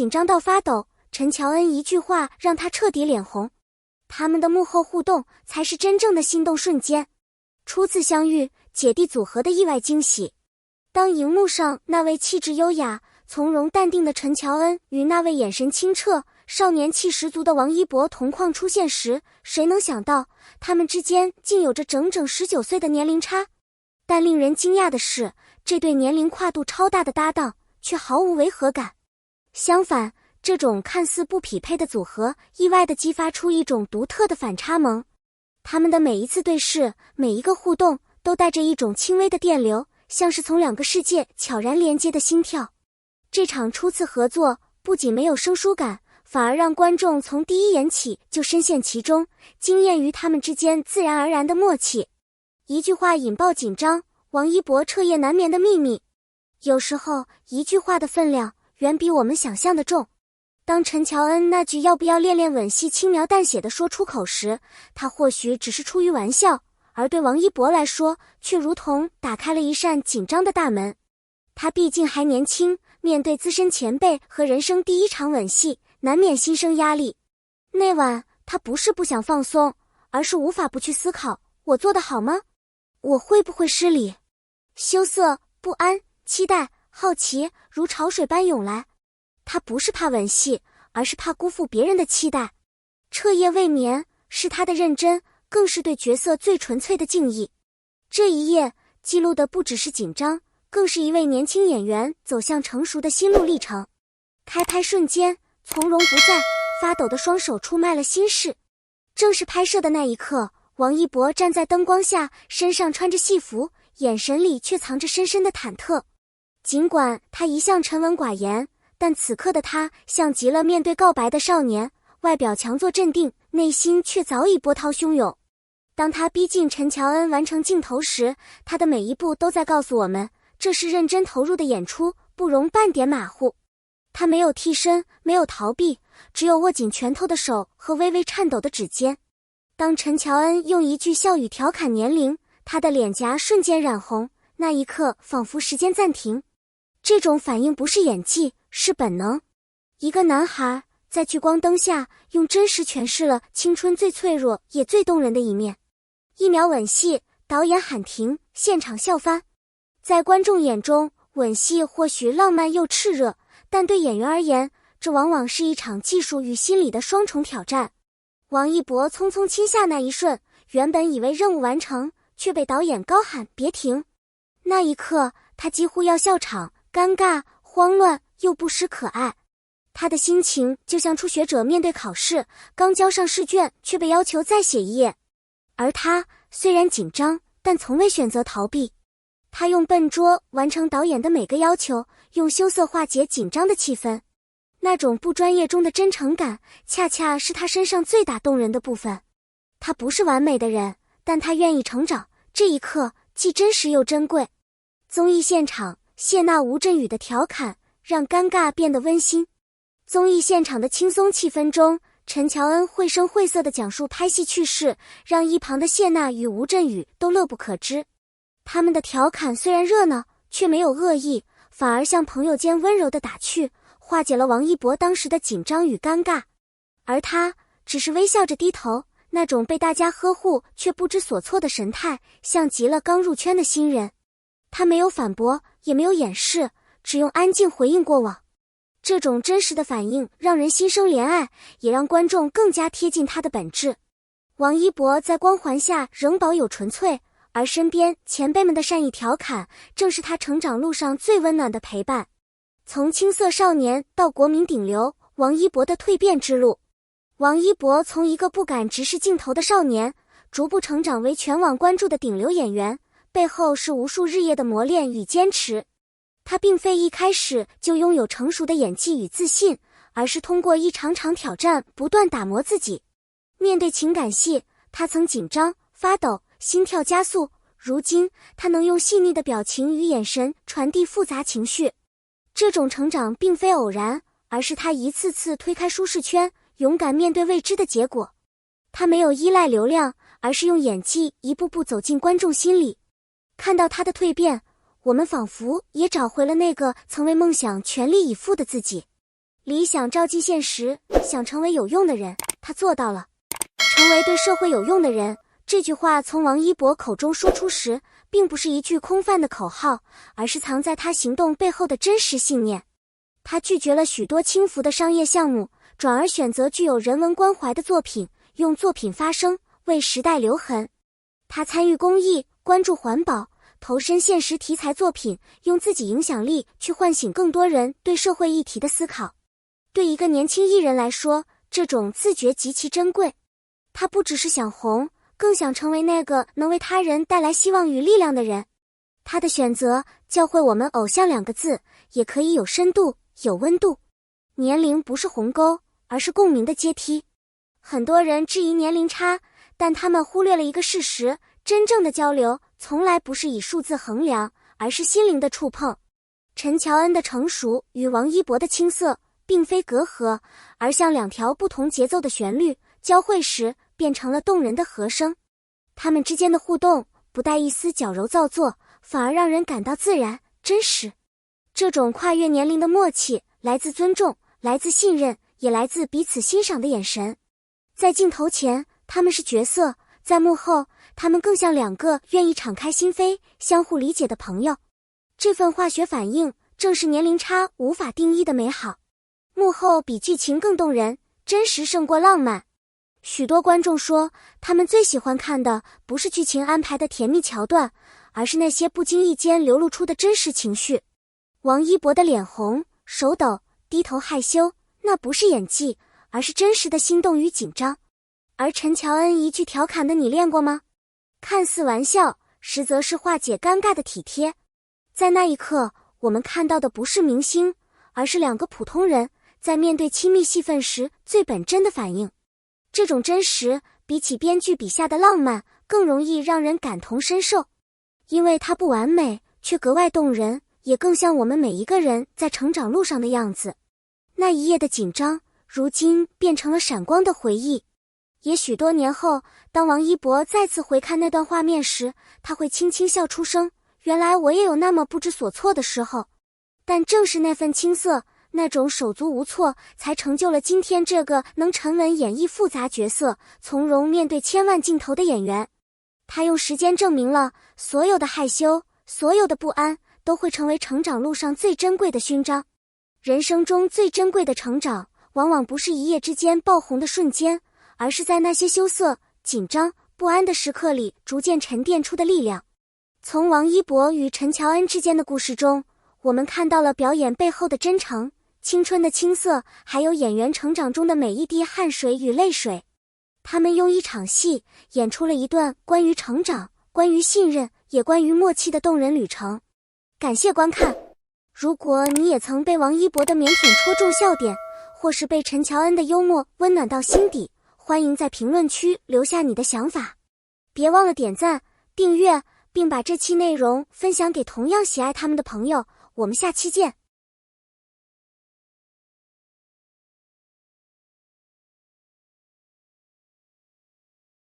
紧张到发抖，陈乔恩一句话让他彻底脸红。他们的幕后互动才是真正的心动瞬间。初次相遇，姐弟组合的意外惊喜。当荧幕上那位气质优雅、从容淡定的陈乔恩与那位眼神清澈、少年气十足的王一博同框出现时，谁能想到他们之间竟有着整整19岁的年龄差？但令人惊讶的是，这对年龄跨度超大的搭档却毫无违和感。相反，这种看似不匹配的组合意外地激发出一种独特的反差萌。他们的每一次对视，每一个互动都带着一种轻微的电流，像是从两个世界悄然连接的心跳。这场初次合作不仅没有生疏感，反而让观众从第一眼起就深陷其中，惊艳于他们之间自然而然的默契。一句话引爆紧张，王一博彻夜难眠的秘密。有时候，一句话的分量远比我们想象的重。当陈乔恩那句要不要练练吻戏轻描淡写地说出口时，他或许只是出于玩笑，而对王一博来说，却如同打开了一扇紧张的大门。他毕竟还年轻，面对资深前辈和人生第一场吻戏，难免心生压力。那晚，他不是不想放松，而是无法不去思考，我做得好吗？我会不会失礼？羞涩、不安、期待、好奇如潮水般涌来。他不是怕吻戏，而是怕辜负别人的期待。彻夜未眠，是他的认真，更是对角色最纯粹的敬意。这一夜，记录的不只是紧张，更是一位年轻演员走向成熟的心路历程。开拍瞬间，从容不在，发抖的双手出卖了心事。正式拍摄的那一刻，王一博站在灯光下，身上穿着戏服，眼神里却藏着深深的忐忑。尽管他一向沉稳寡言，但此刻的他像极了面对告白的少年，外表强作镇定，内心却早已波涛汹涌。当他逼近陈乔恩完成镜头时，他的每一步都在告诉我们，这是认真投入的演出，不容半点马虎。他没有替身，没有逃避，只有握紧拳头的手和微微颤抖的指尖。当陈乔恩用一句笑语调侃年龄，他的脸颊瞬间染红，那一刻仿佛时间暂停。这种反应不是演技，是本能。一个男孩在聚光灯下用真实诠释了青春最脆弱也最动人的一面。一秒吻戏，导演喊停，现场笑翻。在观众眼中，吻戏或许浪漫又炽热，但对演员而言，这往往是一场技术与心理的双重挑战。王一博匆匆亲下那一瞬，原本以为任务完成，却被导演高喊别停。那一刻，他几乎要笑场，尴尬、慌乱又不失可爱。他的心情就像初学者面对考试，刚交上试卷却被要求再写一页。而他虽然紧张，但从未选择逃避。他用笨拙完成导演的每个要求，用羞涩化解紧张的气氛。那种不专业中的真诚感，恰恰是他身上最打动人的部分。他不是完美的人，但他愿意成长，这一刻既真实又珍贵。综艺现场，谢娜吴镇宇的调侃让尴尬变得温馨。综艺现场的轻松气氛中，陈乔恩绘声绘色地讲述拍戏趣事，让一旁的谢娜与吴镇宇都乐不可支。他们的调侃虽然热闹，却没有恶意，反而像朋友间温柔的打趣，化解了王一博当时的紧张与尴尬。而他只是微笑着低头，那种被大家呵护却不知所措的神态，像极了刚入圈的新人。他没有反驳，也没有掩饰，只用安静回应过往。这种真实的反应让人心生怜爱，也让观众更加贴近他的本质。王一博在光环下仍保有纯粹，而身边前辈们的善意调侃，正是他成长路上最温暖的陪伴。从青涩少年到国民顶流，王一博的蜕变之路。王一博从一个不敢直视镜头的少年，逐步成长为全网关注的顶流演员，背后是无数日夜的磨练与坚持。他并非一开始就拥有成熟的演技与自信，而是通过一场场挑战不断打磨自己。面对情感戏，他曾紧张、发抖、心跳加速，如今他能用细腻的表情与眼神传递复杂情绪。这种成长并非偶然，而是他一次次推开舒适圈，勇敢面对未知的结果。他没有依赖流量，而是用演技一步步走进观众心里。看到他的蜕变，我们仿佛也找回了那个曾为梦想全力以赴的自己。理想照进现实，想成为有用的人，他做到了。成为对社会有用的人，这句话从王一博口中说出时，并不是一句空泛的口号，而是藏在他行动背后的真实信念。他拒绝了许多轻浮的商业项目，转而选择具有人文关怀的作品，用作品发声，为时代留痕。他参与公益，关注环保，投身现实题材作品，用自己影响力去唤醒更多人对社会议题的思考。对一个年轻艺人来说，这种自觉极其珍贵。他不只是想红，更想成为那个能为他人带来希望与力量的人。他的选择教会我们偶像2个字也可以有深度，有温度。年龄不是鸿沟，而是共鸣的阶梯。很多人质疑年龄差，但他们忽略了一个事实，真正的交流从来不是以数字衡量，而是心灵的触碰。陈乔恩的成熟与王一博的青涩并非隔阂，而像2条不同节奏的旋律，交汇时变成了动人的和声。他们之间的互动不带一丝矫揉造作，反而让人感到自然真实。这种跨越年龄的默契来自尊重，来自信任，也来自彼此欣赏的眼神。在镜头前他们是角色，在幕后他们更像2个愿意敞开心扉相互理解的朋友。这份化学反应正是年龄差无法定义的美好。幕后比剧情更动人，真实胜过浪漫。许多观众说，他们最喜欢看的不是剧情安排的甜蜜桥段，而是那些不经意间流露出的真实情绪。王一博的脸红、手抖、低头害羞，那不是演技，而是真实的心动与紧张。而陈乔恩一句调侃的你练过吗？看似玩笑，实则是化解尴尬的体贴。在那一刻，我们看到的不是明星，而是2个普通人在面对亲密戏份时最本真的反应。这种真实比起编剧笔下的浪漫更容易让人感同身受，因为它不完美，却格外动人，也更像我们每一个人在成长路上的样子。那一夜的紧张，如今变成了闪光的回忆。也许多年后，当王一博再次回看那段画面时，他会轻轻笑出声，原来我也有那么不知所措的时候。但正是那份青涩，那种手足无措，才成就了今天这个能沉稳演绎复杂角色，从容面对千万镜头的演员。他用时间证明了，所有的害羞，所有的不安，都会成为成长路上最珍贵的勋章。人生中最珍贵的成长，往往不是一夜之间爆红的瞬间，而是在那些羞涩、紧张、不安的时刻里逐渐沉淀出的力量。从王一博与陈乔恩之间的故事中，我们看到了表演背后的真诚、青春的青涩，还有演员成长中的每一滴汗水与泪水。他们用一场戏演出了一段关于成长、关于信任，也关于默契的动人旅程。感谢观看。如果你也曾被王一博的腼腆戳中笑点，或是被陈乔恩的幽默温暖到心底，欢迎在评论区留下你的想法。别忘了点赞、订阅，并把这期内容分享给同样喜爱他们的朋友。我们下期见。